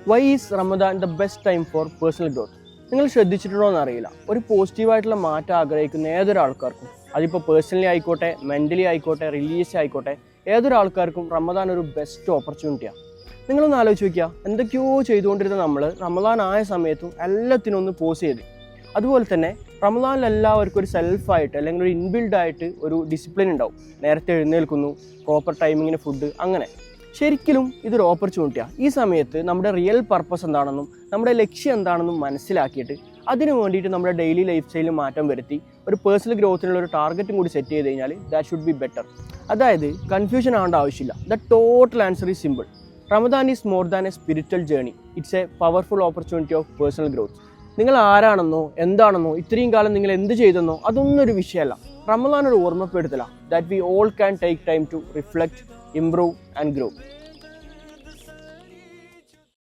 Y is Ramadan the best time for personal growth? നിങ്ങൾ ശ്രദ്ധിച്ചിട്ടുണ്ടോ എന്നറിയില്ല, ഒരു പോസിറ്റീവായിട്ടുള്ള മാറ്റം ആഗ്രഹിക്കുന്ന ഏതൊരാൾക്കാർക്കും, അതിപ്പോൾ പേഴ്സണലി ആയിക്കോട്ടെ, മെൻ്റലി ആയിക്കോട്ടെ, റിലീജിയസ് ആയിക്കോട്ടെ, ഏതൊരാൾക്കാർക്കും റമദാൻ ഒരു ബെസ്റ്റ് ഓപ്പർച്യൂണിറ്റിയാണ്. നിങ്ങളൊന്ന് ആലോചിച്ച് നോക്കിയാൽ, എന്തൊക്കെയോ ചെയ്തുകൊണ്ടിരുന്ന നമ്മൾ റമദാൻ ആയ സമയത്തും എല്ലാത്തിനും ഒന്ന് പോസ് ചെയ്ത്. അതുപോലെ തന്നെ റമദാനിൽ എല്ലാവർക്കും ഒരു സെൽഫായിട്ട് അല്ലെങ്കിൽ ഒരു ഇൻബിൽഡായിട്ട് ഒരു ഡിസിപ്ലിൻ ഉണ്ടാവും. നേരത്തെ എഴുന്നേൽക്കുന്നു, പ്രോപ്പർ ടൈമിങ്ങിന് ഫുഡ്, അങ്ങനെ ശരിക്കും ഇതൊരു ഓപ്പർച്യൂണിറ്റിയാണ്. ഈ സമയത്ത് നമ്മുടെ റിയൽ പർപ്പസ് എന്താണെന്നും നമ്മുടെ ലക്ഷ്യം എന്താണെന്നും മനസ്സിലാക്കിയിട്ട് അതിനു വേണ്ടിയിട്ട് നമ്മുടെ ഡെയിലി ലൈഫ് സ്റ്റൈലിൽ മാറ്റം വരുത്തി ഒരു പേഴ്സണൽ ഗ്രോത്തിനുള്ള ഒരു ടാർഗറ്റും കൂടി സെറ്റ് ചെയ്ത് കഴിഞ്ഞാൽ ദാറ്റ് ഷുഡ് ബി ബെറ്റർ. അതായത് കൺഫ്യൂഷൻ ആവേണ്ട ആവശ്യമില്ല. The total answer is simple. Ramadan is more than A spiritual journey. It's A powerful opportunity of personal growth. നിങ്ങൾ ആരാണെന്നോ എന്താണെന്നോ ഇത്രയും കാലം നിങ്ങൾ എന്ത് ചെയ്തെന്നോ അതൊന്നും ഒരു വിഷയമല്ല. റമദാൻ ഒരു ഓർമ്മപ്പെടുത്തലാണ്. That we all can take time to reflect, improve and grow.